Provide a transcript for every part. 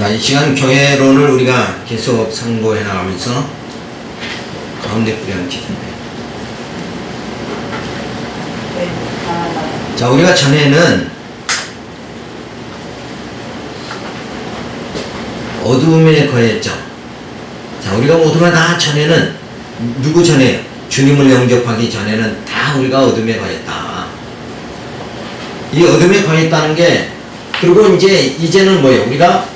자, 이 시간 교회론을 우리가 계속 상고해 나가면서 가운데 뿌리는 기도입니다. 자, 우리가 전에는 어둠에 거했죠. 자, 우리가 모두가 다 전에는 누구 전에? 주님을 영접하기 전에는 다 우리가 어둠에 거했다. 이 어둠에 거했다는 게, 그리고 이제는 뭐예요? 우리가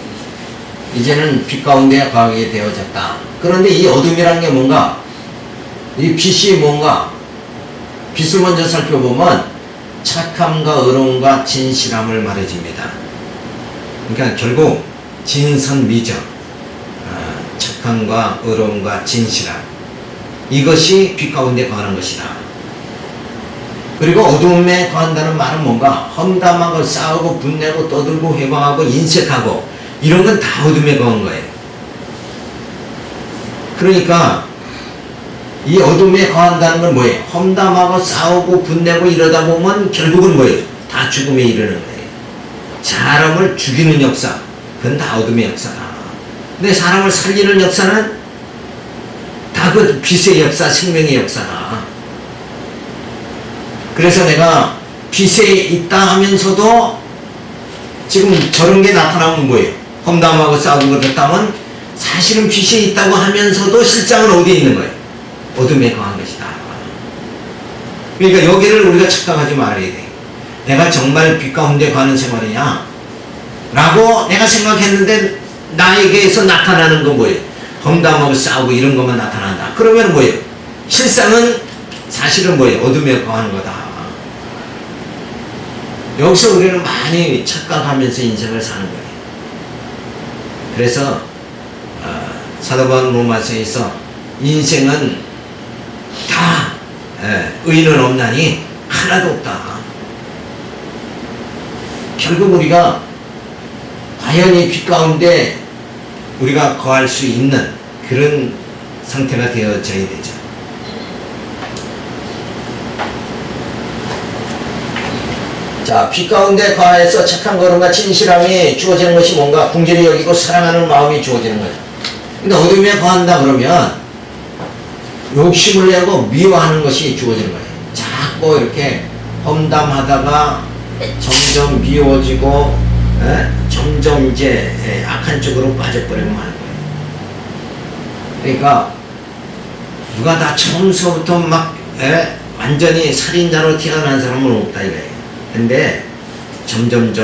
이제는 빛 가운데 거하게 되어졌다. 그런데 이 어둠이라는 게 뭔가? 이 빛이 뭔가? 빛을 먼저 살펴보면 착함과 의로움과 진실함을 말해줍니다. 그러니까 결국 진선미적, 착함과 의로움과 진실함, 이것이 빛 가운데 거하는 것이다. 그리고 어둠에 거한다는 말은 뭔가? 험담하고 싸우고 분내고 떠들고 회방하고 인색하고 이런 건 다 어둠에 거한 거예요. 그러니까 이 어둠에 거한다는 건 뭐예요? 험담하고 싸우고 분내고 이러다 보면 결국은 뭐예요? 다 죽음에 이르는 거예요. 사람을 죽이는 역사, 그건 다 어둠의 역사다. 근데 사람을 살리는 역사는 다 그 빛의 역사, 생명의 역사다. 그래서 내가 빛에 있다 하면서도 지금 저런 게 나타나면 뭐예요? 험담하고 싸우고 그렇다면 사실은 빛에 있다고 하면서도 실상은 어디에 있는 거예요? 어둠에 거한 것이다. 그러니까 여기를 우리가 착각하지 말아야 돼. 내가 정말 빛 가운데 거하는 생활이냐? 라고 내가 생각했는데 나에게서 나타나는 건 뭐예요? 험담하고 싸우고 이런 것만 나타난다. 그러면 뭐예요? 실상은 사실은 뭐예요? 어둠에 거하는 거다. 여기서 우리는 많이 착각하면서 인생을 사는 거예요. 그래서 사도 바울 로마서에서 인생은 다 의인은 없나니 하나도 없다. 결국 우리가 과연 이 빛 가운데 우리가 거할 수 있는 그런 상태가 되어져야 되죠. 자, 빛 가운데 거하여서 착한 걸음과 진실함이 주어지는 것이 뭔가? 궁질히 여기고 사랑하는 마음이 주어지는 거죠. 근데 어둠에 거한다 그러면 욕심을 내고 미워하는 것이 주어지는 거예요. 자꾸 이렇게 험담하다가 점점 미워지고 점점 이제 악한 쪽으로 빠져버리면 하는 거예요. 그러니까 누가 다 처음서부터 막 완전히 살인자로 태어난 사람은 없다 이거예요. 근데 점점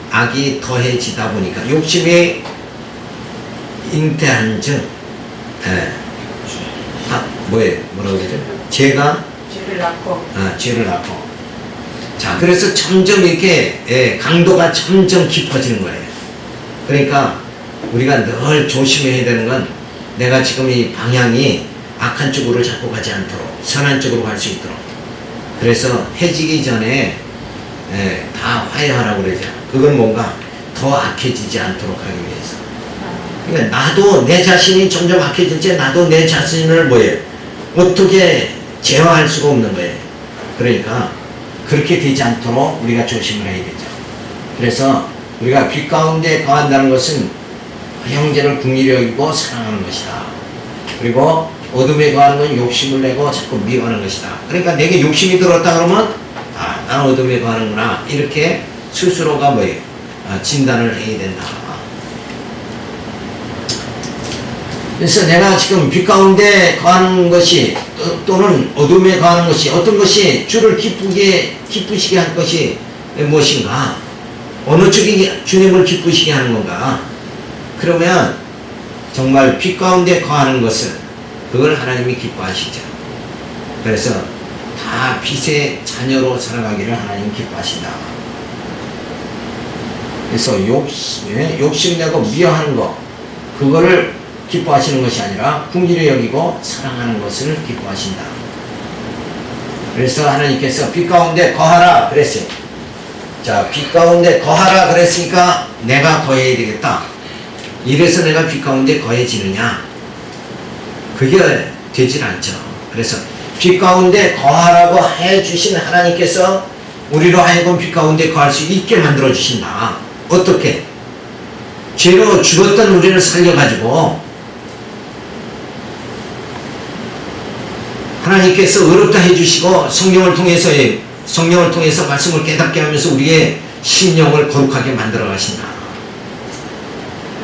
악이 더해지다 보니까 욕심이 잉태한 즉 뭐라고 그러죠? 죄가 죄를 낳고 자, 그래서 점점 이렇게 강도가 점점 깊어지는 거예요. 그러니까 우리가 늘 조심해야 되는 건 내가 지금 이 방향이 악한 쪽으로 자꾸 가지 않도록 선한 쪽으로 갈 수 있도록, 그래서 해지기 전에 다 화해하라고 그러죠. 그건 뭔가 더 악해지지 않도록 하기 위해서. 그러니까 나도 내 자신이 점점 악해질 때 나도 내 자신을 어떻게 제어할 수가 없는 거예요. 그러니까 그렇게 되지 않도록 우리가 조심을 해야 되죠. 그래서 우리가 빛 가운데 거한다는 것은 형제를 긍휼히 여기고 사랑하는 것이다. 그리고 어둠에 거하는 건 욕심을 내고 자꾸 미워하는 것이다. 그러니까 내게 욕심이 들었다 그러면 나는 어둠에 거하는구나. 이렇게 스스로가 진단을 해야 된다. 그래서 내가 지금 빛 가운데 거하는 것이 또는 어둠에 거하는 것이 어떤 것이 주를 기쁘시게 할 것이 무엇인가? 어느 쪽이 주님을 기쁘시게 하는 건가? 그러면 정말 빛 가운데 거하는 것은 그걸 하나님이 기뻐하시죠. 그래서 다 빛의 자녀로 살아가기를 하나님 기뻐하신다. 그래서 욕심내고 미워하는 것, 그거를 기뻐하시는 것이 아니라 긍휼히 여기고 사랑하는 것을 기뻐하신다. 그래서 하나님께서 빛 가운데 거하라 그랬어요. 자, 빛 가운데 거하라 그랬으니까 내가 거해야 되겠다. 이래서 내가 빛 가운데 거해지느냐? 그게 되질 않죠. 그래서 빛 가운데 거하라고 해주신 하나님께서 우리로 하여금 빛 가운데 거할 수 있게 만들어 주신다. 어떻게? 죄로 죽었던 우리를 살려가지고 하나님께서 의롭다 해주시고 성령을 통해서 말씀을 깨닫게 하면서 우리의 심령을 거룩하게 만들어 가신다.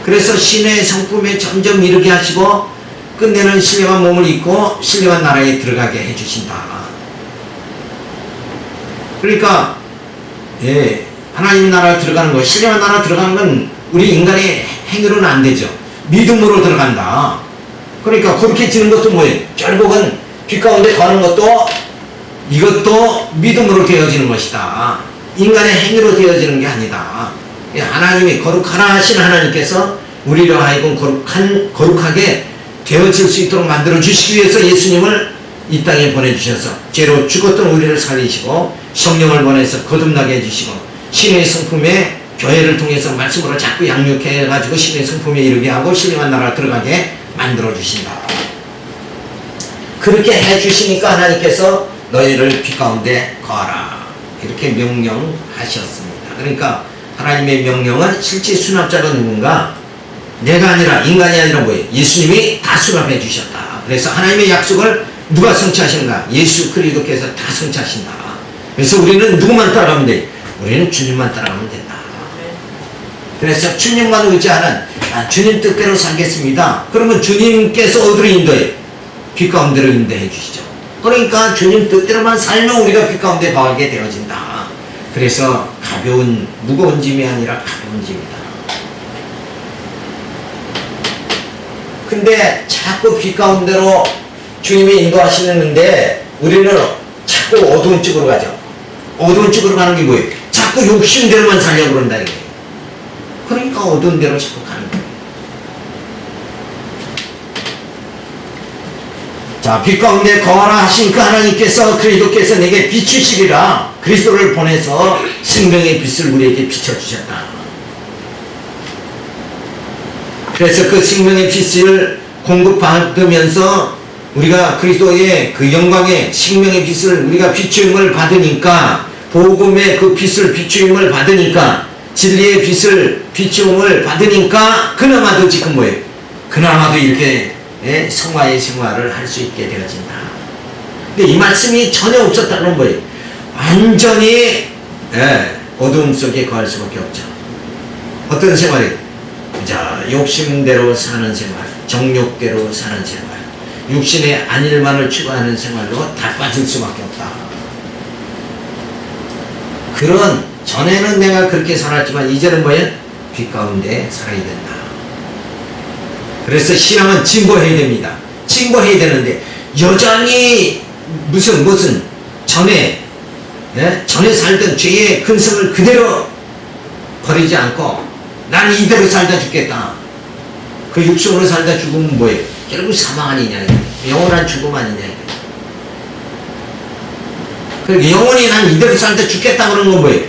그래서 신의 성품에 점점 이르게 하시고 끝내는 신령한 몸을 입고 신령한 나라에 들어가게 해주신다. 그러니까 하나님 나라 들어가는 거, 신령한 나라 들어가는 건 우리 인간의 행위로는 안 되죠. 믿음으로 들어간다. 그러니까 그렇게 지는 것도 뭐예요? 결국은 빛 가운데 가는 것도 이것도 믿음으로 되어지는 것이다. 인간의 행위로 되어지는 게 아니다. 하나님이 거룩하라 하신 하나님께서 우리로 하여금 거룩하게 되어질 수 있도록 만들어 주시기 위해서 예수님을 이 땅에 보내주셔서 죄로 죽었던 우리를 살리시고 성령을 보내서 거듭나게 해주시고 신의 성품에 교회를 통해서 말씀으로 자꾸 양육해 가지고 신의 성품에 이르게 하고 신령한 나라 들어가게 만들어 주신다. 그렇게 해주시니까 하나님께서 너희를 빛 가운데 거하라 이렇게 명령하셨습니다. 그러니까 하나님의 명령은 실제 수납자가 누군가? 내가 아니라, 인간이 아니라 뭐예요? 예수님이 다 수납해 주셨다. 그래서 하나님의 약속을 누가 성취하시는가? 예수 그리스도께서 다 성취하신다. 그래서 우리는 누구만 따라가면 돼? 우리는 주님만 따라가면 된다. 그래서 주님만 의지하는 주님 뜻대로 살겠습니다. 그러면 주님께서 어디로 인도해? 빛 가운데로 인도해 주시죠. 그러니까 주님 뜻대로만 살면 우리가 빛 가운데 거하게 되어진다. 그래서 무거운 짐이 아니라 가벼운 짐이다. 근데 자꾸 빛 가운데로 주님이 인도하시는데 우리는 자꾸 어두운 쪽으로 가죠. 어두운 쪽으로 가는 게 뭐예요? 자꾸 욕심대로만 살려고 그런다 이거예요. 그러니까 어두운 데로 자꾸 가는 거예요. 자, 빛 가운데 거하라 하신 그 하나님께서 그리스도께서 내게 비추시리라. 그리스도를 보내서 생명의 빛을 우리에게 비춰주셨다. 그래서 그 생명의 빛을 공급받으면서 우리가 그리스도의 그 영광의 생명의 빛을 우리가 비추임을 받으니까, 복음의 그 빛을 비추임을 받으니까, 진리의 빛을 비추임을 받으니까 그나마도 지금 뭐예요? 그나마도 이렇게 성화의 생활을 할 수 있게 되어진다. 근데 이 말씀이 전혀 없었다는 거예요. 완전히 어두움 속에 거할 수밖에 없죠. 어떤 생활이에요? 자, 욕심대로 사는 생활, 정욕대로 사는 생활, 육신의 안일만을 추구하는 생활로 다 빠질 수밖에 없다. 그런 전에는 내가 그렇게 살았지만 이제는 뭐예요? 빛 가운데 살아야 된다. 그래서 신앙은 진보해야 됩니다. 진보해야 되는데 여전히 무슨 전에 살던 죄의 근성을 그대로 버리지 않고 나는 이대로 살다 죽겠다. 그 육성으로 살다 죽으면 뭐예요? 결국 사망 아니냐, 영원한 죽음 아니냐. 그 영원히 난 이대로 살다 죽겠다 그러는 건 뭐예요?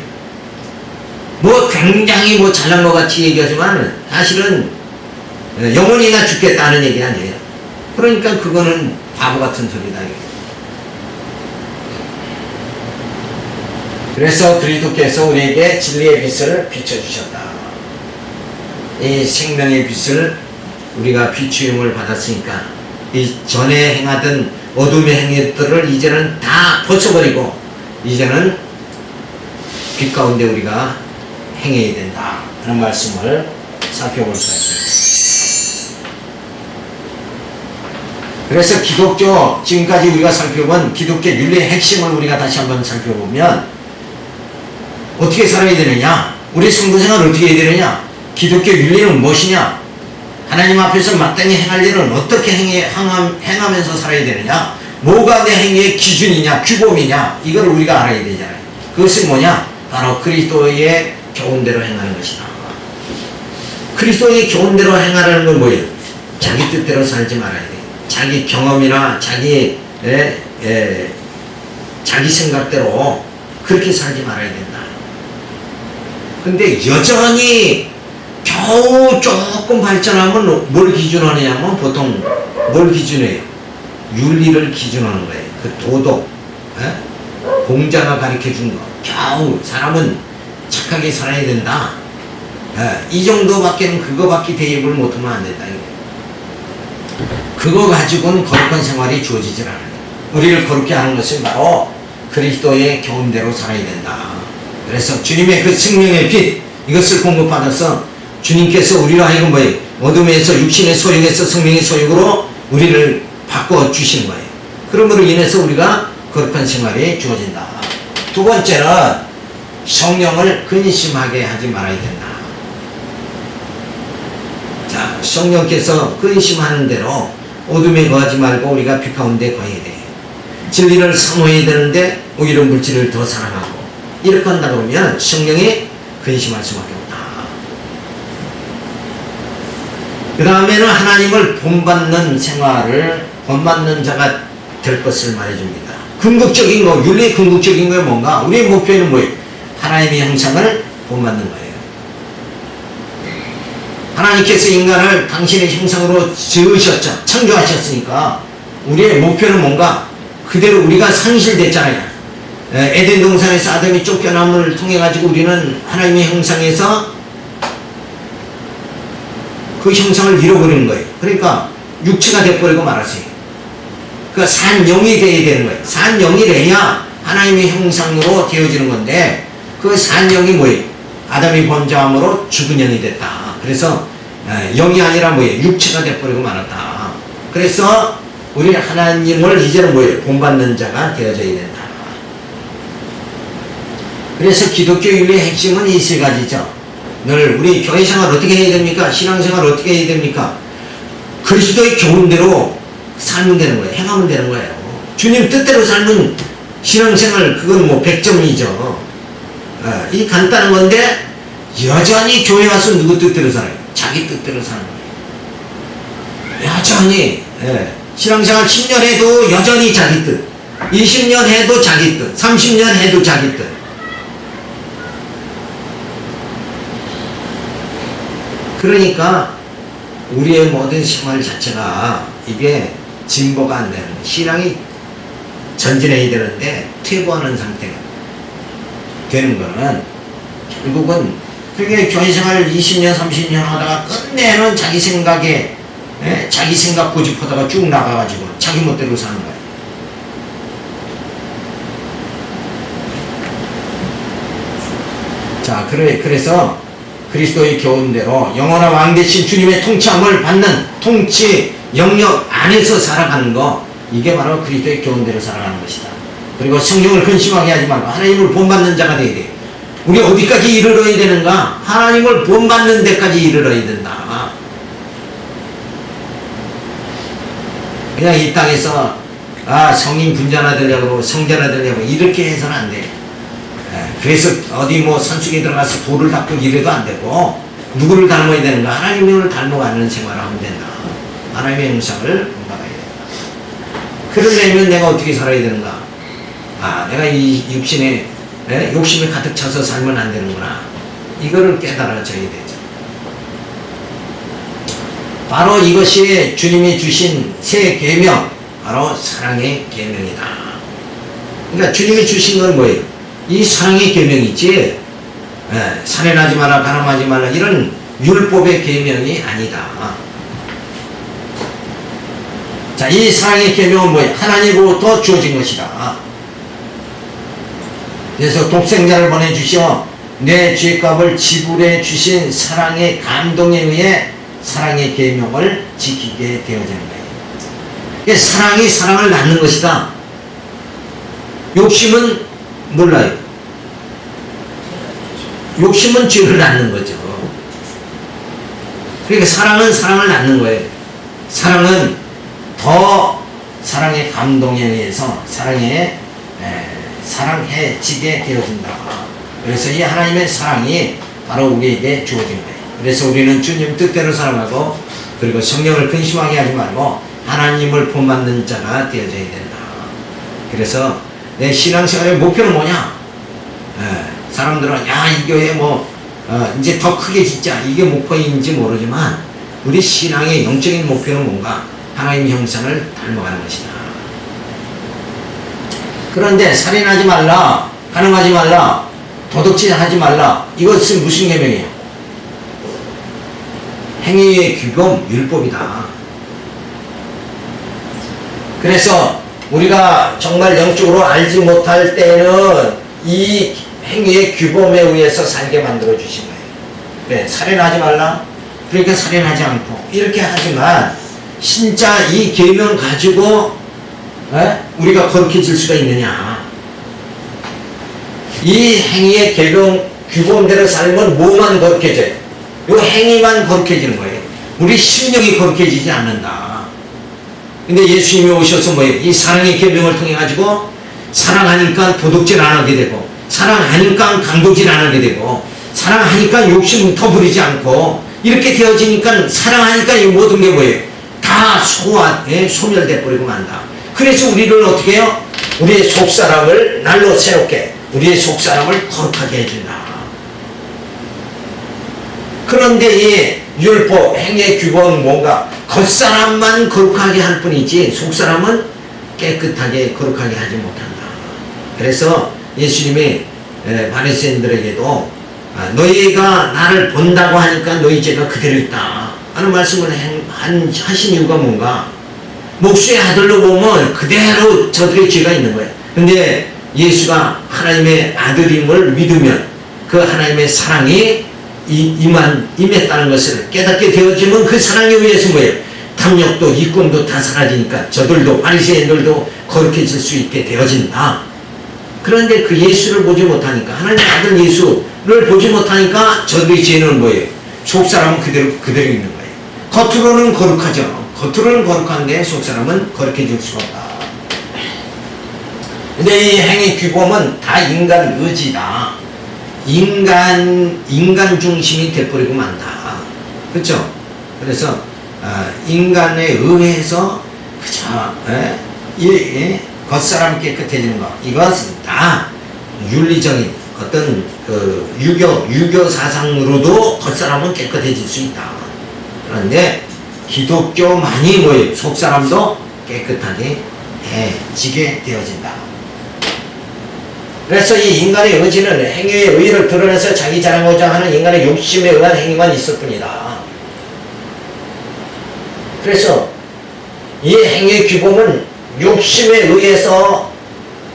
뭐 굉장히 잘난 것 같이 얘기하지만 사실은 영원히 나 죽겠다는 얘기 아니에요. 그러니까 그거는 바보 같은 소리다. 그래서 그리스도께서 우리에게 진리의 빛을 비춰주셨다. 이 생명의 빛을 우리가 비추임을 받았으니까 이 전에 행하던 어둠의 행위들을 이제는 다 벗어버리고 이제는 빛 가운데 우리가 행해야 된다 하는 말씀을 살펴볼 수가 있습니다. 그래서 기독교, 지금까지 우리가 살펴본 기독교 윤리의 핵심을 우리가 다시 한번 살펴보면 어떻게 살아야 되느냐, 우리 성도생활을 어떻게 해야 되느냐, 기독교 윤리는 무엇이냐, 하나님 앞에서 마땅히 행할 일은 어떻게 행하면서 살아야 되느냐, 뭐가 내 행위의 기준이냐, 규범이냐, 이걸 우리가 알아야 되잖아요. 그것이 뭐냐? 바로 그리스도의 교훈대로 행하는 것이다. 그리스도의 교훈대로 행하라는 건 뭐예요? 자기 뜻대로 살지 말아야 돼. 자기 경험이나 자기 생각대로 그렇게 살지 말아야 된다. 근데 여전히 겨우 조금 발전하면 뭘 기준하느냐면 보통 뭘 기준해요? 윤리를 기준하는 거예요. 그 도덕, 공자가 가르쳐준 거. 겨우 사람은 착하게 살아야 된다. 이 정도밖에는 그거밖에 대입을 못하면 안 된다. 그거 가지고는 거룩한 생활이 주어지질 않아요. 우리를 거룩게 하는 것은 바로 그리스도의 교훈대로 살아야 된다. 그래서 주님의 그 생명의 빛, 이것을 공급받아서 주님께서 우리로 하여금 뭐예요? 어둠에서 육신의 소욕에서 성령의 소욕으로 우리를 바꿔주시는 거예요. 그러므로 인해서 우리가 거룩한 생활이 주어진다. 두 번째는 성령을 근심하게 하지 말아야 된다. 자, 성령께서 근심하는 대로 어둠에 거하지 말고 우리가 빛 가운데 거해야 돼. 진리를 사모해야 되는데 오히려 물질을 더 사랑하고 이렇게 한다 그러면 성령이 근심할 수밖에 없다. 그 다음에는 하나님을 본받는 생활을 본받는 자가 될 것을 말해줍니다. 궁극적인 거, 윤리의 궁극적인 거 뭔가? 우리의 목표는 뭐예요? 하나님의 형상을 본받는 거예요. 하나님께서 인간을 당신의 형상으로 지으셨죠. 창조하셨으니까 우리의 목표는 뭔가? 그대로 우리가 상실됐잖아요. 에덴 동산에서 아담이 쫓겨남을 통해 가지고 우리는 하나님의 형상에서 그 형상을 잃어버리는 거예요. 그러니까 육체가 돼버리고 말았어요. 그 산영이 돼야 되는 거예요. 산영이 돼야 하나님의 형상으로 되어지는 건데 그 산영이 뭐예요? 아담이 범죄함으로 죽은 영이 됐다. 그래서 영이 아니라 뭐예요? 육체가 돼버리고 말았다. 그래서 우리 하나님을 이제는 뭐예요? 본받는 자가 되어져야 된다. 그래서 기독교 윤리의 핵심은 이 세 가지죠. 늘 우리 교회 생활 어떻게 해야 됩니까? 신앙생활 어떻게 해야 됩니까? 그리스도의 교훈대로 살면 되는 거예요. 행하면 되는 거예요. 주님 뜻대로 살면 신앙생활 그건 뭐 100점이죠. 이 간단한 건데 여전히 교회 와서 누구 뜻대로 살아요? 자기 뜻대로 사는 거예요. 여전히 신앙생활 10년 해도 여전히 자기 뜻, 20년 해도 자기 뜻, 30년 해도 자기 뜻. 그러니까 우리의 모든 생활 자체가 이게 진보가 안 되는 거예요. 신앙이 전진해야 되는데 퇴보하는 상태가 되는 거는 결국은 그게 교회 생활 20년 30년 하다가 끝내는 자기 생각에 자기 생각 고집하다가 쭉 나가가지고 자기 멋대로 사는 거예요. 자, 그래서 그리스도의 교훈대로 영원한 왕 되신 주님의 통치함을 받는 통치 영역 안에서 살아가는 거, 이게 바로 그리스도의 교훈대로 살아가는 것이다. 그리고 성령을 근심하게 하지 말고 하나님을 본받는 자가 되어야 돼. 우리 어디까지 이르러야 되는가? 하나님을 본받는 데까지 이르러야 된다. 그냥 이 땅에서 성인 군자나 되려고 성자나 되려고 이렇게 해서는 안 돼. 그래서 어디 뭐 산속에 들어가서 돌을 닦고 이래도 안 되고 누구를 닮아야 되는가? 하나님을 닮아가는 생활을 하면 된다. 하나님의 형상을 본받아야 된다. 그러려면 내가 어떻게 살아야 되는가? 내가 이 육신에 욕심에 가득 차서 살면 안 되는구나. 이거를 깨달아져야 되죠. 바로 이것이 주님이 주신 새 계명, 바로 사랑의 계명이다. 그러니까 주님이 주신 건 뭐예요? 이 사랑의 계명이지, 살인하지 마라, 가늠하지 말라, 이런 율법의 계명이 아니다. 자, 이 사랑의 계명은 뭐예요? 하나님으로부터 주어진 것이다. 그래서 독생자를 보내주시어 내 죄값을 지불해 주신 사랑의 감동에 의해 사랑의 계명을 지키게 되어지는 거예요. 사랑이 사랑을 낳는 것이다. 욕심은 몰라요. 욕심은 죄를 낳는 거죠. 그러니까 사랑은 사랑을 낳는 거예요. 사랑은 더 사랑의 감동에 의해서 사랑해지게 되어진다. 그래서 이 하나님의 사랑이 바로 우리에게 주어진 거예요. 그래서 우리는 주님 뜻대로 살아가고 그리고 성령을 근심하게 하지 말고 하나님을 본받는 자가 되어져야 된다. 그래서 내 신앙생활의 목표는 뭐냐? 사람들은 이 교회 이제 더 크게 짓자, 이게 목표인지 모르지만 우리 신앙의 영적인 목표는 뭔가? 하나님의 형상을 닮아가는 것이다. 그런데 살인하지 말라, 가늠하지 말라, 도둑질 하지 말라, 이것은 무슨 계명이에요? 행위의 규범, 율법이다. 그래서 우리가 정말 영적으로 알지 못할 때는 이 행위의 규범에 의해서 살게 만들어 주신 거예요. 그래, 살인하지 말라. 그러니까 살인하지 않고 이렇게 하지만 진짜 이 계명 가지고 우리가 거룩해질 수가 있느냐? 이 행위의 계명 규범대로 살면 뭐만 거룩해져요? 이 행위만 거룩해지는 거예요. 우리 심령이 거룩해지지 않는다. 근데 예수님이 오셔서 뭐예요? 이 사랑의 계명을 통해 가지고 사랑하니까 도둑질 안 하게 되고, 사랑하니까 강도질 안 하게 되고, 사랑하니까 욕심 더 부리지 않고, 이렇게 되어지니까 사랑하니까 이 모든 게 뭐예요? 다 소멸돼 버리고 만다. 그래서 우리를 어떻게 해요? 우리의 속사람을 날로 새롭게, 우리의 속사람을 거룩하게 해준다. 그런데 이 율법, 행위의 규범은 뭔가 겉사람만 거룩하게 할 뿐이지 속사람은 깨끗하게 거룩하게 하지 못한다. 그래서 예수님이 바리새인들에게도 너희가 나를 본다고 하니까 너희 죄가 그대로 있다 하는 말씀을 하신 이유가 뭔가, 목수의 아들로 보면 그대로 저들의 죄가 있는 거예요. 근데 예수가 하나님의 아들임을 믿으면 그 하나님의 사랑이 임했다는 것을 깨닫게 되어지면 그 사랑에 의해서 뭐예요? 탐욕도 이권도 다 사라지니까 저들도, 바리새인들도 거룩해질 수 있게 되어진다. 그런데 그 예수를 보지 못하니까, 하나님의 아들 예수를 보지 못하니까 저들의 죄는 뭐예요? 속사람은 그대로 있는 거예요. 겉으로는 거룩하죠. 겉으로는 거룩한데 속사람은 거룩해질 수가 없다. 근데 이 행위 규범은 다 인간 의지다. 인간 중심이 돼버리고 만다. 그렇죠? 그래서 인간에 의해서 그저 겉사람 깨끗해지는 것, 이것은 다 윤리적인 어떤 그 유교 사상으로도 겉사람은 깨끗해질 수 있다. 그런데 기독교만이 뭐예요? 속사람도 깨끗하게 해지게 되어진다. 그래서 이 인간의 의지는 행위의 의의를 드러내서 자기 자랑하고자 하는 인간의 욕심에 의한 행위만 있을 뿐이다. 그래서 이 행위의 규범은 욕심에 의해서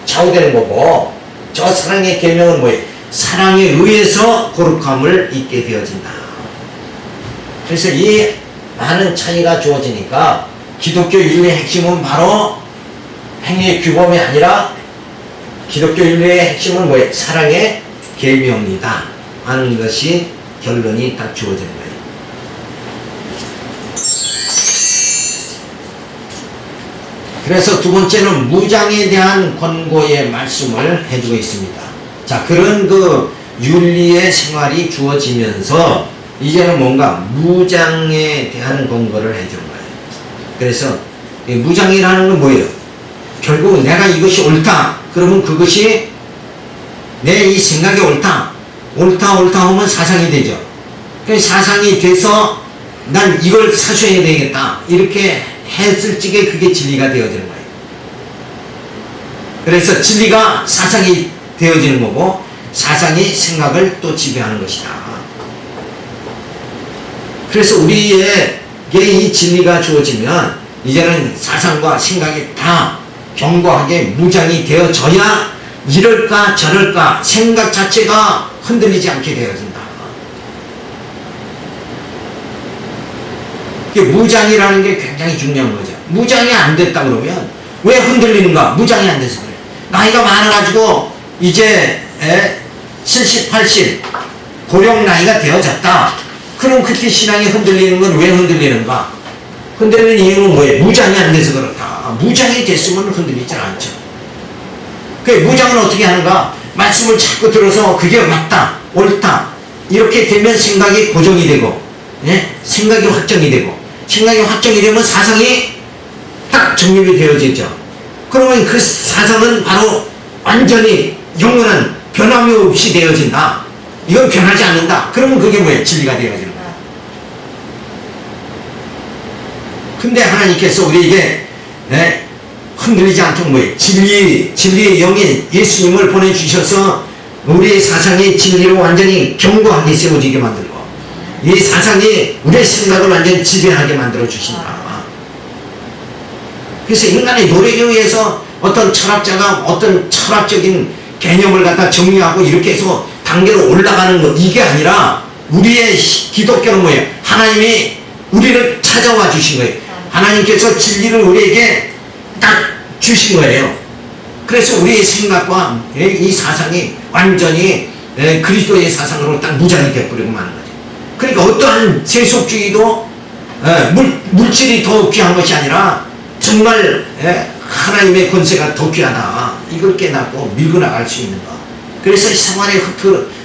좌우되는 거고, 저 사랑의 계명은 뭐예요? 사랑에 의해서 거룩함을 잊게 되어진다. 그래서 이 많은 차이가 주어지니까 기독교 윤리의 핵심은 바로 행위의 규범이 아니라, 기독교 윤리의 핵심은 뭐예요? 사랑의 계명이다 하는 것이 결론이 딱 주어지는 거예요. 그래서 두 번째는 무장에 대한 권고의 말씀을 해주고 있습니다. 자, 그런 그 윤리의 생활이 주어지면서 이제는 뭔가 무장에 대한 권고를 해주는 거예요. 그래서 무장이라는 건 뭐예요? 결국 내가 이것이 옳다 그러면 그것이 내 이 생각이 옳다 하면 사상이 되죠. 사상이 돼서 난 이걸 사수해야 되겠다 이렇게 했을 적에 그게 진리가 되어지는 거예요. 그래서 진리가 사상이 되어지는 거고, 사상이 생각을 또 지배하는 것이다. 그래서 우리에게 이 진리가 주어지면 이제는 사상과 생각이 다 견고하게 무장이 되어져야 이럴까 저럴까 생각 자체가 흔들리지 않게 되어진다. 무장이라는 게 굉장히 중요한 거죠. 무장이 안 됐다 그러면 왜 흔들리는가? 무장이 안 돼서 그래. 나이가 많아가지고 이제 70, 80 고령 나이가 되어졌다. 그럼 그때 신앙이 흔들리는 건 왜 흔들리는가? 흔들리는 이유는 뭐예요? 무장이 안 돼서 그렇다. 무장이 됐으면 흔들리지 않죠. 그 무장은 어떻게 하는가? 말씀을 자꾸 들어서 그게 맞다, 옳다 이렇게 되면 생각이 고정이 되고, 생각이 확정이 되고, 생각이 확정이 되면 사상이 딱 정립이 되어지죠. 그러면 그 사상은 바로 완전히 영원한 변함이 없이 되어진다. 이건 변하지 않는다. 그러면 그게 뭐예요? 진리가 되어지는 거야. 근데 하나님께서 우리에게 흔들리지 않도록 뭐예요? 진리의 영인 예수님을 보내주셔서 우리의 사상이 진리로 완전히 견고하게 세워지게 만들고, 이 사상이 우리의 생각을 완전히 지배하게 만들어 주신다. 그래서 인간의 노력에 의해서 어떤 철학자가 어떤 철학적인 개념을 갖다 정리하고 이렇게 해서 단계로 올라가는 것, 이게 아니라 우리의 기독교는 뭐예요? 하나님이 우리를 찾아와 주신 거예요. 하나님께서 진리를 우리에게 딱 주신 거예요. 그래서 우리의 생각과 이 사상이 완전히 그리스도의 사상으로 딱 무장이 되어버리고 마는 거죠. 그러니까 어떠한 세속주의도 물질이 더 귀한 것이 아니라 정말 하나님의 권세가 더 귀하다. 이걸 깨닫고 밀고 나갈 수 있는 것. 그래서 생활에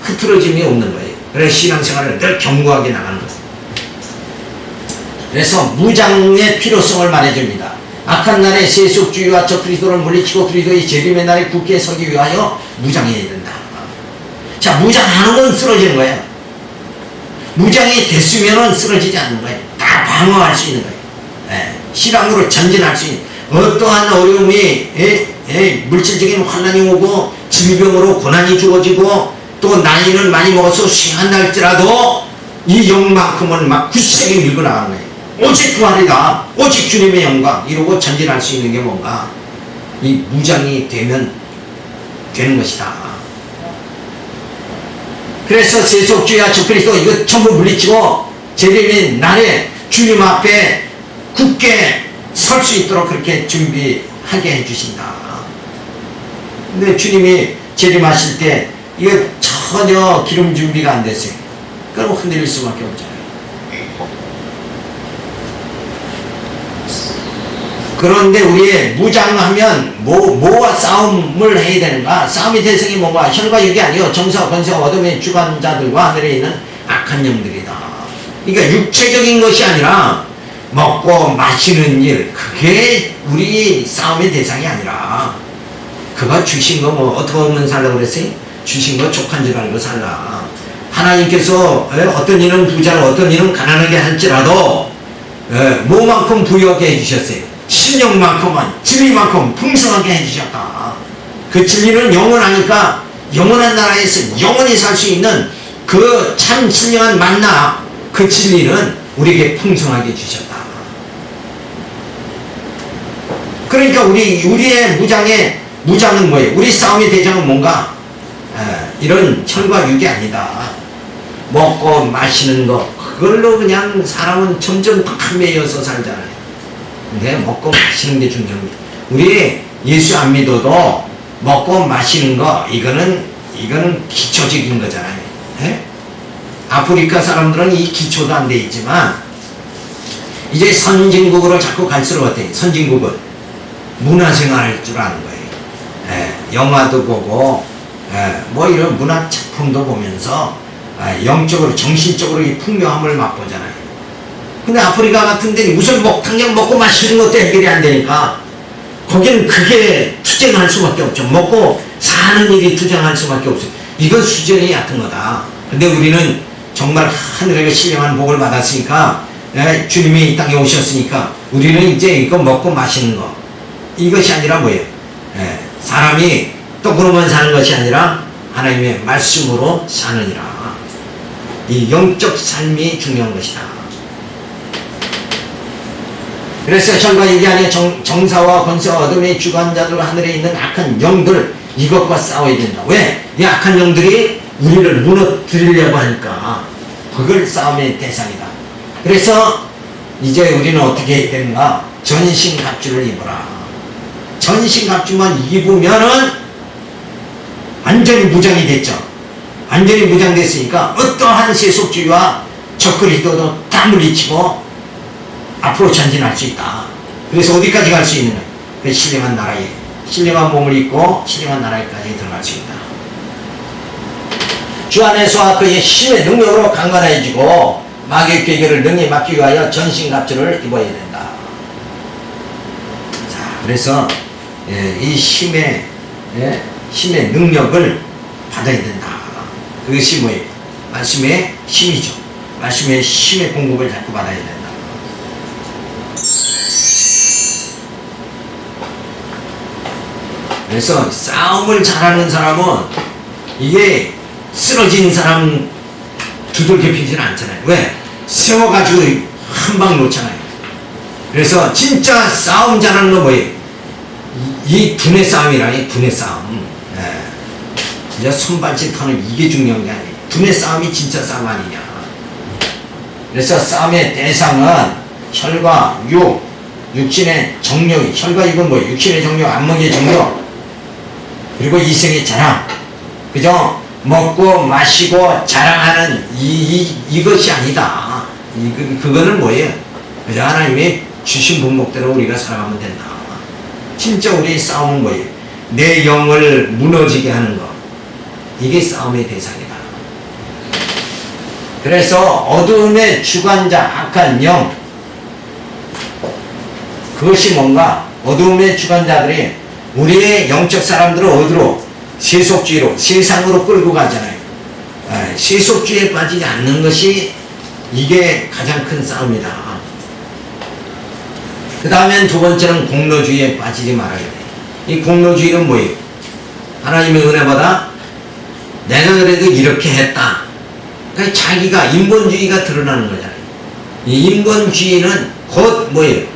흐트러짐이 없는 거예요. 그래서 신앙생활을 늘 견고하게 나가는 것. 그래서 무장의 필요성을 말해줍니다. 악한 날에 세속주의와 저 그리스도를 물리치고 그리스도의 재림의 날에 굳게 서기 위하여 무장해야 된다. 자, 무장하는 건 쓰러지는 거예요. 무장이 됐으면은 쓰러지지 않는 거예요. 다 방어할 수 있는 거예요. 신앙으로 전진할 수 있는, 어떠한 어려움이 물질적인 환난이 오고 질병으로 고난이 주어지고 또 나이는 많이 먹어서 쇠한날지라도 이 영만큼은 막 굳세게 밀고 나가는 거예요. 오직 부활이다. 오직 주님의 영광. 이러고 전진할 수 있는 게 뭔가? 이 무장이 되면 되는 것이다. 그래서 세속주의와 적그리스도 이거 전부 물리치고 재림의 날에 주님 앞에 굳게 설 수 있도록 그렇게 준비하게 해주신다. 근데 주님이 재림하실 때 이거 전혀 기름 준비가 안 됐어요. 그럼 흔들릴 수밖에 없잖아요. 그런데 우리의 무장하면 뭐와 싸움을 해야 되는가? 싸움의 대상이 뭔가? 혈과 육이 아니요 정사와 권세와 어둠의 주관자들과 하늘에 있는 악한 영들이다. 그러니까 육체적인 것이 아니라 먹고 마시는 일, 그게 우리 싸움의 대상이 아니라 그가 주신 거 뭐 어떻게 하면 살라고 그랬어요? 주신 거 족한 줄 알고 살라. 하나님께서 어떤 이는 부자로 어떤 이는 가난하게 할지라도 뭐만큼 부유하게 해주셨어요? 신령만큼은 진리만큼 풍성하게 해주셨다. 그 진리는 영원하니까 영원한 나라에서 영원히 살 수 있는 그 참 신령한 만나, 그 진리는 우리에게 풍성하게 주셨다. 그러니까 우리의 무장은 뭐예요? 우리 싸움의 대장은 뭔가? 이런 혈과 육이 아니다. 먹고 마시는 거, 그걸로 그냥 사람은 점점 팍매여서 살잖아요. 근데 먹고 마시는 게 중요합니다. 우리 예수 안 믿어도 먹고 마시는 거, 이거는 기초적인 거잖아요. 아프리카 사람들은 이 기초도 안 돼 있지만 이제 선진국으로 자꾸 갈수록 어때요? 선진국은 문화생활할 줄 아는 거예요. 영화도 보고 뭐 이런 문화 작품도 보면서 영적으로 정신적으로 이 풍요함을 맛보잖아요. 근데 아프리카 같은 데는 우선 당장 먹고 마시는 것도 해결이 안 되니까 거기는 그게 투쟁할 수밖에 없죠. 먹고 사는 일이 투쟁할 수밖에 없어요. 이건 수준이 얕은 거다. 근데 우리는 정말 하늘에게 신령한 복을 받았으니까 주님이 이 땅에 오셨으니까 우리는 이제 이거 먹고 마시는 거, 이것이 아니라 뭐예요? 사람이 떡으로만 사는 것이 아니라 하나님의 말씀으로 사느니라. 이 영적 삶이 중요한 것이다. 그래서 혈과 육이 아니라 정사와 권세와 어둠의 주관자들과 하늘에 있는 악한 영들, 이것과 싸워야 된다. 왜? 이 악한 영들이 우리를 무너뜨리려고 하니까 그걸 싸움의 대상이다. 그래서 이제 우리는 어떻게 해야 되는가? 전신갑주를 입어라. 전신갑주만 입으면은 완전히 무장이 됐죠. 완전히 무장됐으니까 어떠한 세속주의와 적그리스도도 다 물리치고 앞으로 전진할 수 있다. 그래서 어디까지 갈 수 있는 거예요? 그 신령한 나라에, 신령한 몸을 입고 신령한 나라에까지 들어갈 수 있다. 주 안에서와 그의 힘의 능력으로 강건해지고 마귀의 괴계를 능히 막기 위하여 전신갑주를 입어야 된다. 자, 그래서 이 힘의 능력을 받아야 된다. 그것이 뭐예요? 말씀의 힘이죠. 말씀의 힘의 공급을 자꾸 받아야 된다. 그래서 싸움을 잘하는 사람은 이게 쓰러진 사람 두들겨 패지는 않잖아요. 왜? 세워가지고 한 방 놓잖아요. 그래서 진짜 싸움 잘하는 건 뭐예요? 이 두뇌 싸움이라니, 두뇌 싸움. 예. 진짜 손발짓하는 이게 중요한 게 아니에요. 두뇌 싸움이 진짜 싸움 아니냐. 그래서 싸움의 대상은 혈과 육, 육신의 정욕, 혈과 육은 뭐 육신의 정욕, 안목의 정욕, 그리고 이생의 자랑. 그죠? 먹고 마시고 자랑하는 이것이 아니다. 그거는 뭐예요? 그저 하나님이 주신 분목대로 우리가 살아가면 된다. 진짜 우리의 싸움은 뭐예요? 내 영을 무너지게 하는 것. 이게 싸움의 대상이다. 그래서 어두움의 주관자, 악한 영. 그것이 뭔가? 어두움의 주관자들이 우리의 영적 사람들을 어디로? 세속주의로, 세상으로 끌고 가잖아요. 세속주의에 빠지지 않는 것이 이게 가장 큰 싸움이다. 그 다음엔 두 번째는 공로주의에 빠지지 말아야 돼. 이 공로주의는 뭐예요? 하나님의 은혜 받아 내가 그래도 이렇게 했다. 그러니까 자기가 인본주의가 드러나는 거잖아요. 이 인본주의는 곧 뭐예요?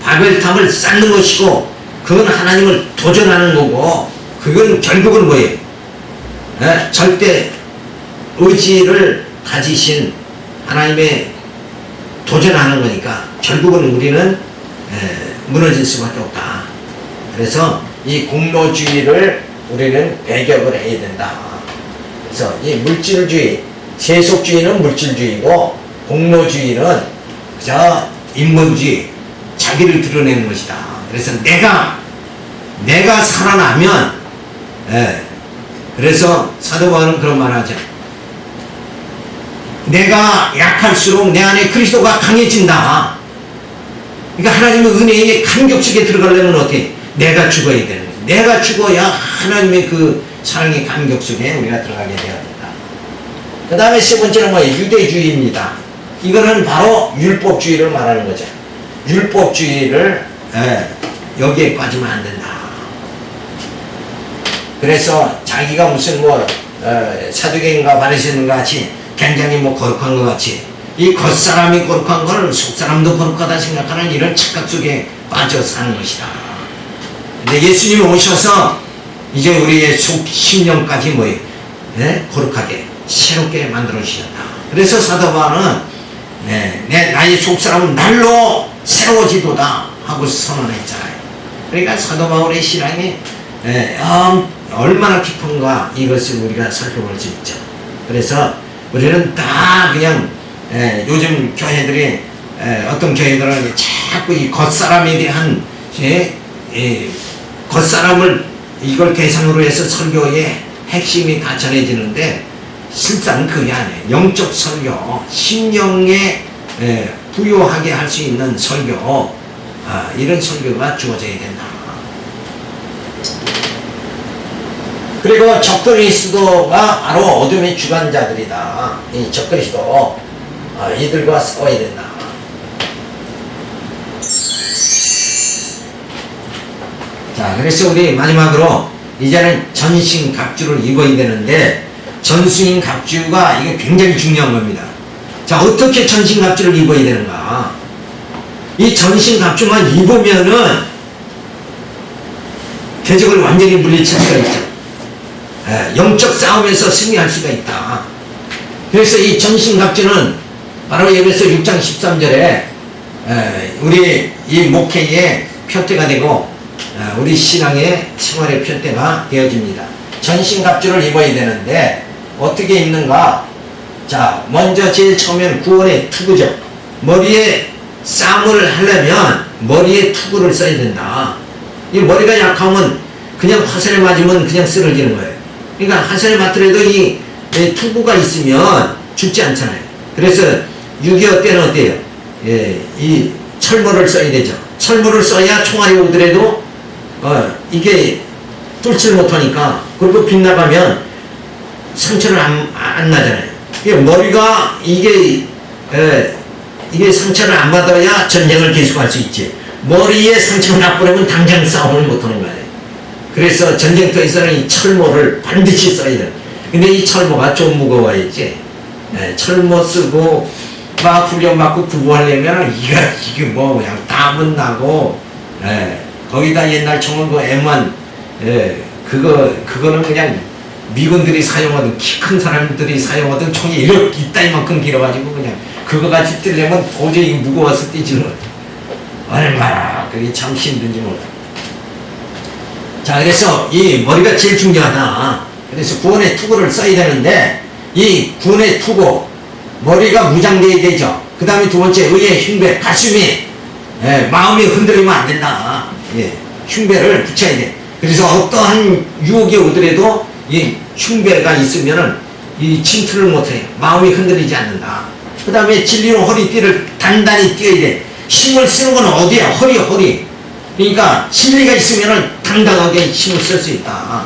바벨탑을 쌓는 것이고 그건 하나님을 도전하는 거고 그건 결국은 뭐예요? 절대 의지를 가지신 하나님의 도전하는 거니까 결국은 우리는 무너질 수밖에 없다. 그래서 이 공로주의를 우리는 배격을 해야 된다. 그래서 이 물질주의, 세속주의는 물질주의고 공로주의는 그저 인본주의, 자기를 드러내는 것이다. 그래서 내가 살아나면 그래서 사도 바울은 그런 말 하죠. 내가 약할수록 내 안에 그리스도가 강해진다. 그러니까 하나님의 은혜에 감격 속에 들어가려면 어떻게? 내가 죽어야 되는 거예요. 내가 죽어야 하나님의 그 사랑의 감격 속에 우리가 들어가게 되어야 된다. 그 다음에 세 번째는 뭐예요? 유대주의입니다. 이거는 바로 율법주의를 말하는 거죠. 율법주의를 여기에 빠지면 안 된다. 그래서 자기가 무슨 사두개인과 바리새인과 같이 굉장히 거룩한 것 같이 이 겉사람이 거룩한 걸 속사람도 거룩하다 생각하는 이런 착각 속에 빠져 사는 것이다. 근데 예수님이 오셔서 이제 우리의 속 심령까지 뭐예요? 거룩하게 새롭게 만들어 주셨다. 그래서 사도 바울은 나의 속사람은 날로 새로워지도다 하고 선언했잖아요. 그러니까 사도 바울의 신앙이 얼마나 깊은가 이것을 우리가 살펴볼 수 있죠. 그래서 우리는 다 그냥 요즘 교회들이 어떤 교회들은 자꾸 이 겉사람에 대한 겉사람을 이걸 대상으로 해서 설교의 핵심이 다 전해지는데 실상 그게 아니에요. 영적 설교, 심령에 부요하게 할 수 있는 설교, 이런 설교가 주어져야 된다. 그리고 적그리스도가 바로 어둠의 주관자들이다. 이 적그리스도, 이들과 싸워야 된다. 자, 그래서 우리 마지막으로 이제는 전신갑주를 입어야 되는데 전신갑주가 이게 굉장히 중요한 겁니다. 자, 어떻게 전신갑주를 입어야 되는가? 이 전신갑주만 입으면은 대적을 완전히 물리칠 수가 있죠. 영적 싸움에서 승리할 수가 있다. 그래서 이 전신갑주는 바로 에베소 6장 13절에 우리 이 목회의 표대가 되고 우리 신앙의 생활의 표대가 되어집니다. 전신갑주를 입어야 되는데 어떻게 입는가? 자, 먼저 제일 처음에는 구원의 투구죠. 머리에 싸움을 하려면 머리에 투구를 써야 된다. 이 머리가 약하면 그냥 화살에 맞으면 그냥 쓰러지는 거예요. 그러니까 화살에 맞더라도 이 투구가 있으면 죽지 않잖아요. 그래서 6.25 때는 어때요? 이 철모를 써야 되죠. 철모를 써야 총알이 오더라도 이게 뚫질 못하니까, 그리고 빗나가면 상처를 안 나잖아요. 머리가 이게 상처를 안 받아야 전쟁을 계속할 수 있지. 머리에 상처가 나버리면 당장 싸움을 못하는 거예요. 그래서 전쟁터에서는 이 철모를 반드시 써야 돼요. 근데 이 철모가 좀 무거워야지. 철모 쓰고 막 훈련받고 구보하려면 이게 뭐 그냥 땀은 나고 거기다 옛날 총은 그 M1 그거는 그냥 미군들이 사용하던 키 큰 사람들이 사용하던 총이 이렇게 이따위만큼 길어가지고 그냥 그거 같이 뛰려면 도저히 무거워서 뛰지는 못해. 얼마나 그게 참 힘든지 몰라. 자, 그래서 이 머리가 제일 중요하다. 그래서 구원의 투구를 써야 되는데 이 구원의 투구 머리가 무장돼야 되죠. 그 다음에 두 번째 의의 흉배 가슴이 마음이 흔들리면 안 된다. 흉배를 붙여야 돼. 그래서 어떠한 유혹이 오더라도 이 흉배가 있으면은 이 침투를 못해. 마음이 흔들리지 않는다. 그 다음에 진리로 허리띠를 단단히 띄어야 돼. 힘을 쓰는 건 어디야? 허리. 그러니까 진리가 있으면은 당당하게 힘을 쓸 수 있다.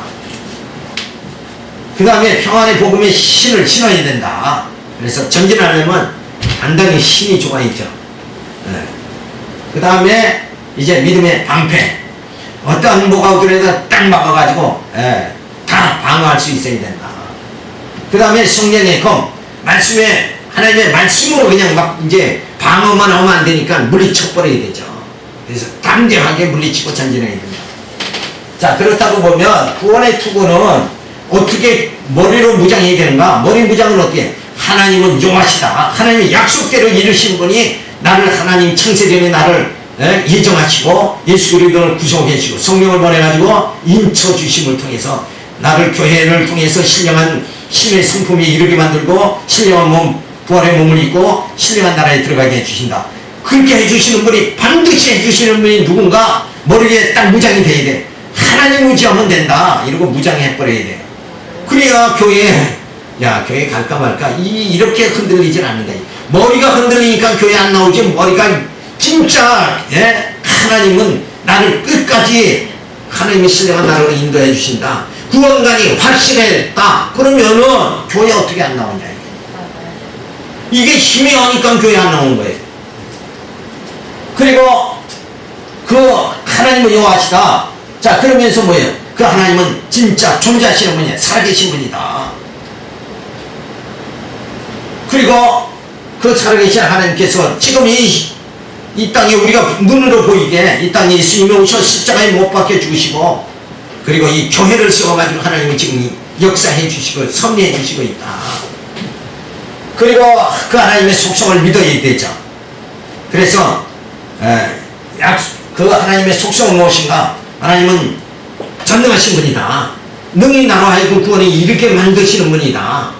그 다음에 평안의 복음의 신을 신어야 된다. 그래서 전진하려면 단단히 힘이 좋아야죠. 그 다음에 이제 믿음의 방패. 어떠한 뭐가 오더라도 딱 막아가지고 다 방어할 수 있어야 된다. 그 다음에 성령의 검. 말씀에 하나님의 말씀으로 그냥 막 이제 방어만 하면 안 되니까 물리쳐버려야 되죠. 그래서 담대하게 물리치고 전진해야 됩니다. 자, 그렇다고 보면 구원의 투구는 어떻게 머리로 무장해야 되는가? 머리 무장은 어떻게? 하나님은 용하시다. 하나님의 약속대로 이루신 분이 나를 하나님 창세전에 나를 예정하시고 예수 그리스도를 구속해 주시고 성령을 보내가지고 인쳐주심을 통해서 나를 교회를 통해서 신령한 신의 성품에 이르게 만들고 신령한 몸, 부활의 몸을 입고 신령한 나라에 들어가게 해주신다. 그렇게 해주시는 분이 반드시 해주시는 분이 누군가 머리에 딱 무장이 돼야 돼. 하나님 의지하면 된다. 이러고 무장해버려야 돼. 그래야 교회 갈까 말까 이렇게 흔들리진 않는다. 머리가 흔들리니까 교회 안 나오지. 머리가 진짜 하나님은 나를 끝까지 하나님의 신령한 나라로 인도해 주신다. 구원관이 확실했다. 그러면은 교회 어떻게 안 나오냐. 이게 힘이 오니까 교회 안 나오는 거예요. 그리고 그 하나님은 여호와시다. 자, 그러면서 뭐예요? 그 하나님은 진짜 존재하시는 분이야. 살아계신 분이다. 그리고 그 살아계신 하나님께서 지금 이 땅에 우리가 눈으로 보이게 이 땅에 예수님이 오셔 십자가에 못 박혀 죽으시고 그리고 이 교회를 세워가지고 하나님이 지금 역사해 주시고 섭리해 주시고 있다. 그리고 그 하나님의 속성을 믿어야 되죠. 그래서 그 하나님의 속성은 무엇인가? 하나님은 전능하신 분이다. 능히 나로 하여금 구원에 이르게 만드시는 분이다.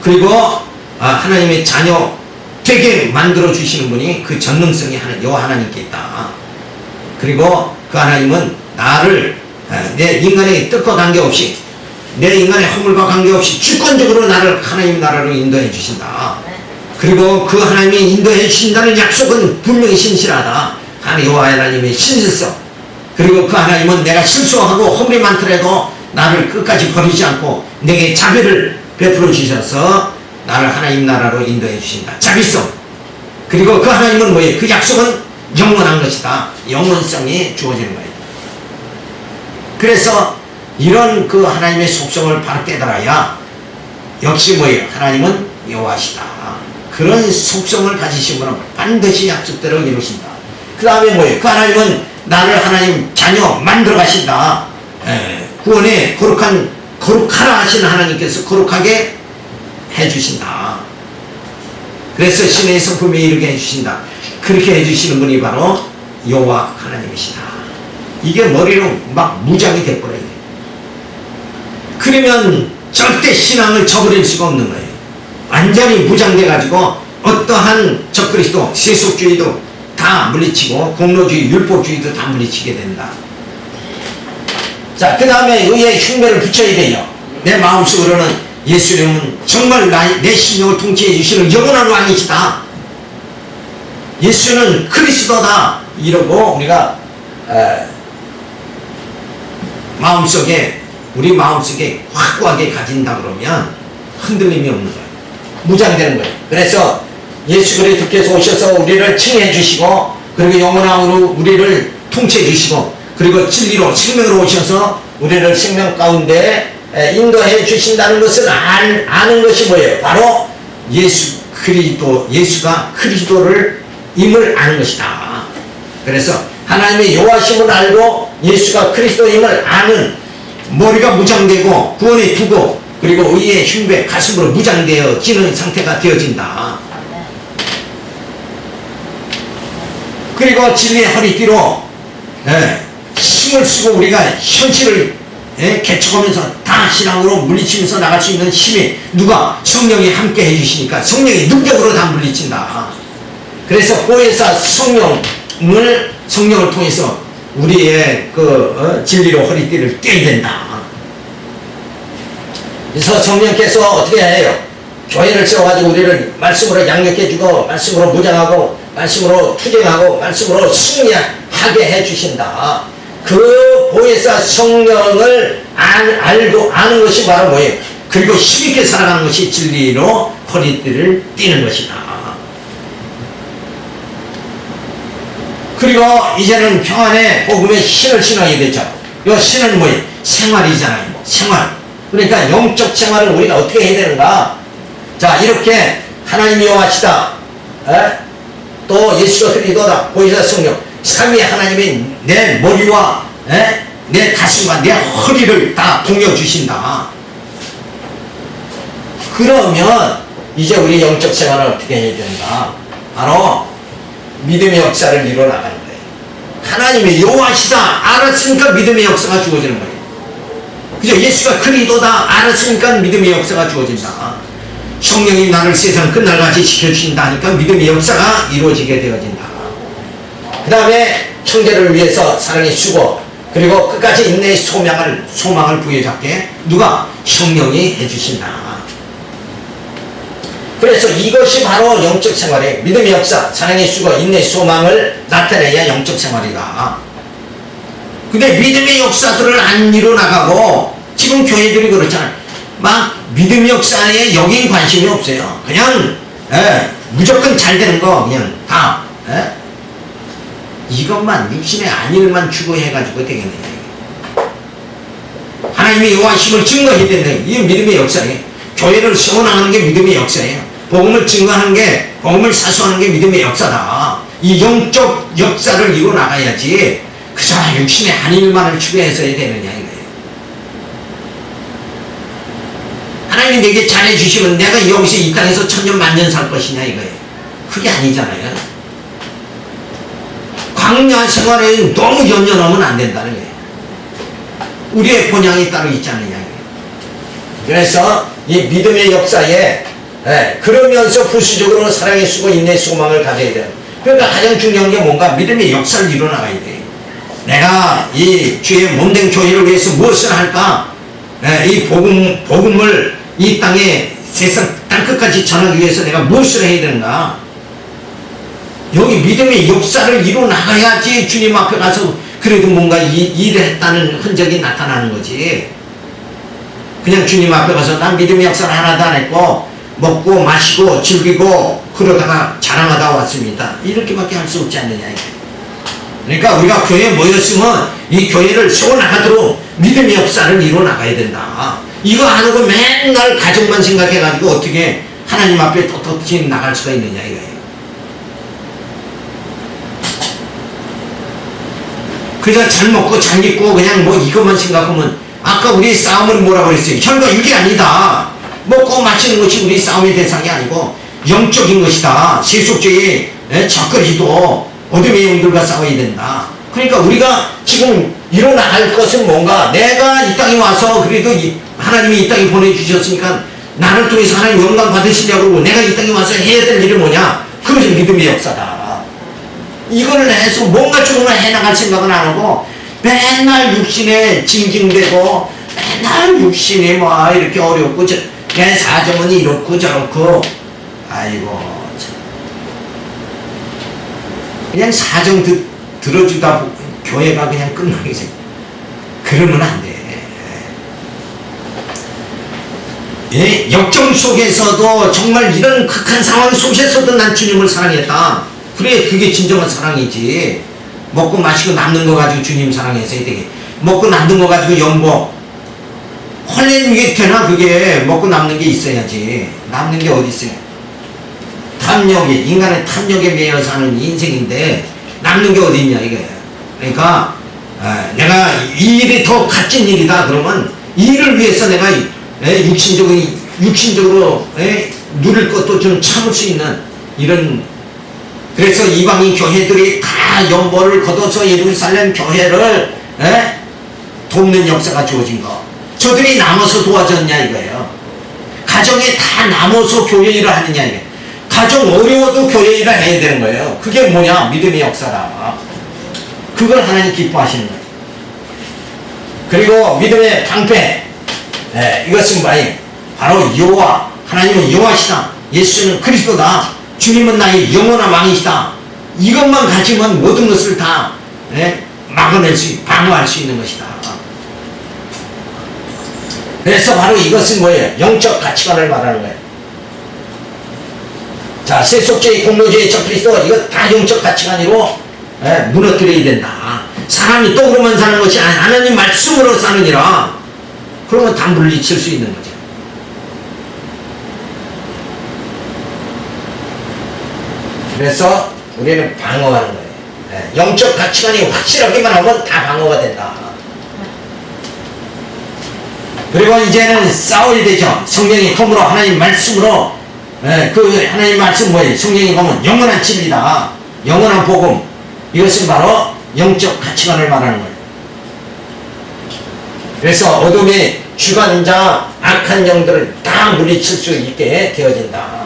그리고 하나님의 자녀 되게 만들어 주시는 분이 그 전능성이 여호와 하나님께 있다. 그리고 그 하나님은 나를 내 인간의 뜻과 관계없이 내 인간의 허물과 관계없이 주권적으로 나를 하나님 나라로 인도해 주신다. 그리고 그 하나님이 인도해 주신다는 약속은 분명히 신실하다. 여호와 하나님의 신실성. 그리고 그 하나님은 내가 실수하고 허물이 많더라도 나를 끝까지 버리지 않고 내게 자비를 베풀어 주셔서 나를 하나님 나라로 인도해 주신다. 자비성. 그리고 그 하나님은 뭐예요? 그 약속은 영원한 것이다. 영원성이 주어지는 거예요. 그래서 이런 그 하나님의 속성을 바로 깨달아야 역시 뭐예요? 하나님은 여호와시다. 그런 속성을 가지신 분은 반드시 약속대로 이루신다. 그 다음에 뭐예요? 그 하나님은 나를 하나님 자녀 만들어 가신다. 구원에 거룩하라 하신 하나님께서 거룩하게 해주신다. 그래서 신의 성품에 이르게 해주신다. 그렇게 해주시는 분이 바로 여호와 하나님이시다. 이게 머리로 막 무장이 돼버려야 돼. 그러면 절대 신앙을 저버릴 수가 없는 거예요. 완전히 무장돼 가지고 어떠한 적그리스도 세속주의도 다 물리치고 공로주의 율법주의도 다 물리치게 된다. 자, 그 다음에 의의 흉배를 붙여야 돼요. 내 마음속으로는 예수님은 정말 내 심령을 통치해 주시는 영원한 왕이시다. 예수는 그리스도다. 이러고 우리가 우리 마음속에 확고하게 가진다 그러면 흔들림이 없는 거예요. 무장되는 거예요. 그래서 예수 그리스도께서 오셔서 우리를 칭해 주시고 그리고 영원한 왕으로 우리를 통치해 주시고 그리고 진리로 생명으로 오셔서 우리를 생명 가운데 인도해 주신다는 것을 아는 것이 뭐예요? 바로 예수가 그리스도를 임을 아는 것이다. 그래서 하나님의 여호와심을 알고 예수가 그리스도임을 아는 머리가 무장되고 구원의 두고 그리고 의의 흉배 가슴으로 무장되어지는 상태가 되어진다. 그리고 진리의 허리띠로 힘을 쓰고 우리가 현실을 개척하면서 다 신앙으로 물리치면서 나갈 수 있는 힘이 누가? 성령이 함께 해주시니까 성령이 능력으로 다 물리친다. 그래서 보혜사 성령을 통해서 우리의 진리로 허리띠를 떼야 된다. 그래서 성령께서 어떻게 해요? 교회를 세워가지고 우리를 말씀으로 양육해주고 말씀으로 무장하고 말씀으로 투쟁하고 말씀으로 승리하게 해주신다. 그 보혜사 성령을 아는 것이 바로 뭐예요? 그리고 힘있게 살아가는 것이 진리로 허리띠를 띠는 것이다. 그리고 이제는 평안의 복음의 신을 신어야 되죠. 이 신은 뭐예요? 생활이잖아요. 생활. 그러니까 영적 생활을 우리가 어떻게 해야 되는가? 자, 이렇게 하나님이 여호와시다. 또 예수가 그리스도다. 보혜사 성령. 삼위 하나님이 내 머리와 내 가슴과 내 허리를 다 동여주신다. 그러면 이제 우리 영적 생활을 어떻게 해야 되는가? 바로 믿음의 역사를 이뤄나가는 거예요. 하나님의 여호와시다 알았으니까 믿음의 역사가 주어지는 거예요. 그죠? 예수가 그리스도다 알았으니까 믿음의 역사가 주어진다. 성령이 나를 세상 끝날까지 지켜주신다 하니까 믿음의 역사가 이루어지게 되어진다. 그 다음에 형제를 위해서 사랑의 수고 그리고 끝까지 인내의 소망을 부여잡게 누가? 성령이 해주신다. 그래서 이것이 바로 영적 생활이에요. 믿음의 역사, 사랑의 수고, 인내의 소망을 나타내야 영적 생활이다. 근데 믿음의 역사들을 안 이뤄나가고 지금 교회들이 그렇잖아요. 막 믿음의 역사에 여긴 관심이 없어요. 그냥 무조건 잘 되는 거 그냥 다 이것만 육신의 안일만 추구해가지고 되겠네. 하나님의 여호와심을 증거해야 된다. 이게 믿음의 역사예요. 교회를 세워나가는 게 믿음의 역사예요. 복음을 증거하는 게, 복음을 사수하는 게 믿음의 역사다. 이 영적 역사를 이뤄나가야지 그저 육신의 안일만을 추구해서 해야 되느냐 이거예요. 하나님이 내게 잘해주시면 내가 여기서 이 땅에서 천년 만년 살 것이냐 이거예요. 그게 아니잖아요. 광야 생활에 너무 연연하면 안 된다는 거예요. 우리의 본향이 따로 있지 않느냐. 그래서 이 믿음의 역사에 그러면서 부수적으로 사랑의 수고 인내의 소망을 가져야 돼요. 그러니까 가장 중요한 게 뭔가 믿음의 역사를 이뤄나가야 돼요. 내가 이 주의 몸된 교회를 위해서 무엇을 할까? 이 복음을 이 땅에 세상 땅끝까지 전하기 위해서 내가 무엇을 해야 되는가? 여기 믿음의 역사를 이뤄나가야지 주님 앞에 가서 그래도 뭔가 일을 했다는 흔적이 나타나는 거지. 그냥 주님 앞에 가서 난 믿음의 역사를 하나도 안 했고 먹고 마시고 즐기고 그러다가 자랑하다 왔습니다. 이렇게밖에 할 수 없지 않느냐. 그러니까 우리가 교회에 모였으면 이 교회를 세워나가도록 믿음의 역사를 이뤄나가야 된다. 이거 안 하고 맨날 가정만 생각해가지고 어떻게 하나님 앞에 떳떳이 나갈 수가 있느냐 이거예요. 그래서 잘 먹고 잘 입고 그냥 뭐 이것만 생각하면 아까 우리 싸움은 뭐라고 그랬어요? 혈과 육이 아니다. 먹고 마시는 것이 우리 싸움의 대상이 아니고 영적인 것이다. 세속적인 적거리도 어둠의 영들과 싸워야 된다. 그러니까 우리가 지금 일어나갈 것은 뭔가 내가 이 땅에 와서 그래도 하나님이 이 땅에 보내주셨으니까 나를 통해서 하나님 영광 받으시려고 내가 이 땅에 와서 해야 될 일이 뭐냐? 그것이 믿음의 역사다. 이거를 해서 뭔가 조금만 해나갈 생각은 안 하고 맨날 육신에 징징대고 맨날 육신이 뭐 이렇게 어렵고 내 사정은 이렇고 저렇고 아이고 참. 그냥 사정 들어주다 교회가 그냥 끝나게 생겨. 그러면 안 돼. 예, 역정 속에서도 정말 이런 극한 상황 속에서도 난 주님을 사랑했다. 그래, 그게 진정한 사랑이지. 먹고 마시고 남는 거 가지고 주님 사랑해서 되게. 먹고 남는 거 가지고 연복. 헐레는 게 되나? 그게 먹고 남는 게 있어야지. 남는 게 어디 있어요? 탐욕이, 인간의 탐욕에 매여 사는 인생인데 남는 게 어디 있냐 이게. 그러니까 내가 이 일이 더 값진 일이다 그러면 이 일을 위해서 내가 육신적으로 누릴 것도 좀 참을 수 있는 이런. 그래서 이방인 교회들이 다 연보를 거둬서 예루살렘 교회를 돕는 역사가 주어진 거. 저들이 나눠서 도와줬냐 이거예요. 가정에 다 나눠서 교회 일을 하느냐 이게. 가정 어려워도 교회 일을 해야 되는 거예요. 그게 뭐냐? 믿음의 역사다. 그걸 하나님 기뻐하시는 거예요. 그리고 믿음의 방패, 이것은 바로 여호와, 하나님은 여호와시다. 예수는 그리스도다. 주님은 나의 영원한 왕이시다. 이것만 가지면 모든 것을 다 막아낼 방어할 수 있는 것이다. 그래서 바로 이것은 뭐예요? 영적 가치관을 말하는 거예요. 자, 세속주의, 공로주의, 적그리스도 이거 다 영적 가치관으로 무너뜨려야 된다. 사람이 떡으로만 사는 것이 아니라 하나님 말씀으로 사느니라. 그러면 다 물리칠 수 있는 거죠. 그래서 우리는 방어하는 거예요. 영적 가치관이 확실하게만 하면 다 방어가 된다. 그리고 이제는 싸워야 되죠. 성경이 컴으로 하나님 말씀으로, 그 하나님 말씀 뭐예요? 성경이 보면 영원한 진리다. 영원한 복음. 이것은 바로 영적 가치관을 말하는 거예요. 그래서 어둠의 주관자, 악한 영들을 다 물리칠 수 있게 되어진다.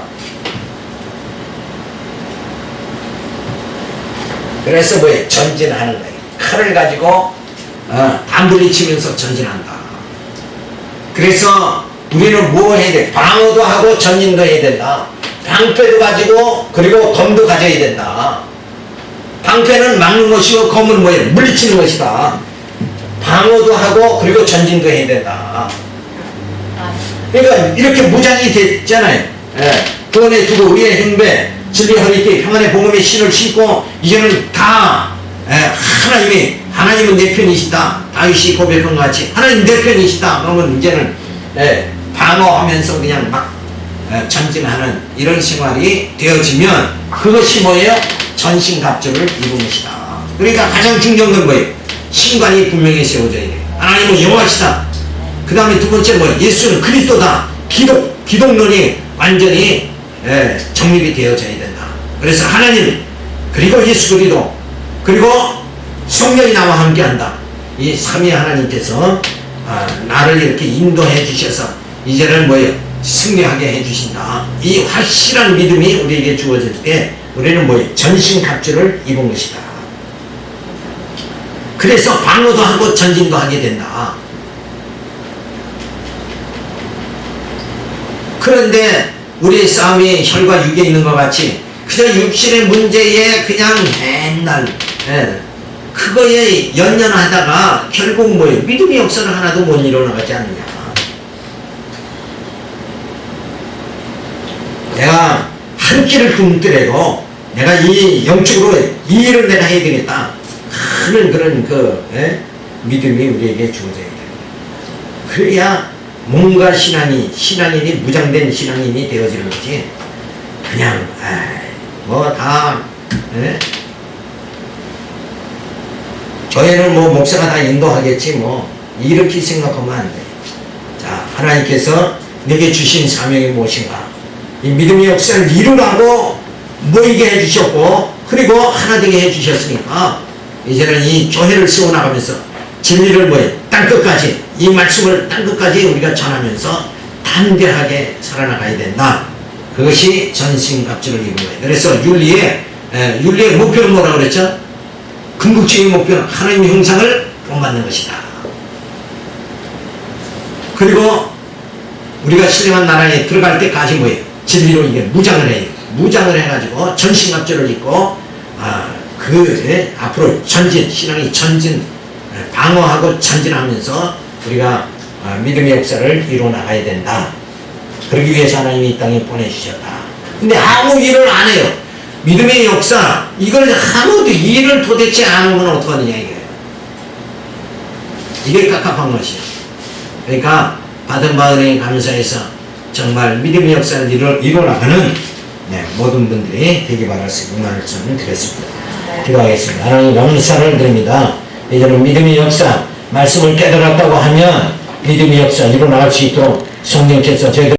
그래서 뭐예요? 전진하는 거예요. 칼을 가지고 다 물리치면서 전진한다. 그래서 우리는 뭐 해야 돼? 방어도 하고 전진도 해야 된다. 방패도 가지고 그리고 검도 가져야 된다. 방패는 막는 것이고 검은 뭐예요? 물리치는 것이다. 방어도 하고 그리고 전진도 해야 된다. 그러니까 이렇게 무장이 됐잖아요. 구원에 두고 우리의 행배, 진리 허리띠, 평안의 복음의 신을 신고 이제는 다 하나님은 내 편이시다. 다윗이 고백한 것 같이 하나님 내 편이시다. 그러면 이제는 방어하면서 그냥 막 전진하는 이런 생활이 되어지면 그것이 뭐예요? 전신갑주를 입은 것이다. 그러니까 가장 중요한 건 뭐예요? 신관이 분명히 세워져야 돼요. 하나님은 여호와시다. 그 다음에 두 번째 뭐예요? 예수는 그리스도다. 기독론이 완전히 정립이 되어져야 된다. 그래서 하나님 그리고 예수 그리스도 그리고 성령이 나와 함께한다. 이 삼위 하나님께서 나를 이렇게 인도해 주셔서 이제는 뭐예요? 승리하게 해주신다. 이 확실한 믿음이 우리에게 주어질 때 우리는 뭐예요? 전신갑주를 입은 것이다. 그래서 방어도 하고 전진도 하게 된다. 그런데 우리의 싸움이 혈과 육에 있는 것 같이 그냥 육신의 문제에 그냥 맨날 그거에 연연하다가 결국 뭐예요? 믿음의 역사를 하나도 못 일어나가지 않느냐. 내가 한 끼를 굶더라도 내가 이 영적으로 이 일을 내가 해야 되겠다 하는 그런 믿음이 우리에게 주어져야 돼요. 그래야 뭔가 신앙인이 무장된 신앙인이 되어지는 거지. 그냥 뭐 다 교회는 뭐 목사가 다 인도하겠지 뭐 이렇게 생각하면 안 돼. 자, 하나님께서 내게 주신 사명이 무엇인가? 이 믿음의 역사를 이루라고 모이게 해주셨고 그리고 하나 되게 해주셨으니까 이제는 이 교회를 세워나가면서 진리를 뭐예요? 땅끝까지 이 말씀을 땅끝까지 우리가 전하면서 담대하게 살아나가야 된다. 그것이 전신갑주를 입은 거예요. 그래서 윤리의 목표는 뭐라고 그랬죠? 궁극적인 목표는 하나님의 형상을 본받는 것이다. 그리고 우리가 신령한 나라에 들어갈 때까지 뭐예요? 진리로 이게 무장을 해요. 무장을 해가지고 전신갑주를 입고 앞으로 신앙이 전진 방어하고 전진하면서 우리가 믿음의 역사를 이루어나가야 된다. 그러기 위해서 하나님이 이 땅에 보내주셨다. 근데 아무 일을 안 해요. 믿음의 역사 이걸 아무도 일을 도대체 안 하면 어떡하느냐 이거예요. 이게 깝깝한 것이에요. 그러니까 받은 바 은혜에 감사해서 정말 믿음의 역사를 이루어나가는 네, 모든 분들이 되기 바랄 수 있는 말씀을 드렸습니다. 기도하겠습니다. 하나님 감사를 드립니다. 이제는 믿음의 역사, 말씀을 깨달았다고 하면 믿음의 역사 일어날 수 있도록 성령께서 저희들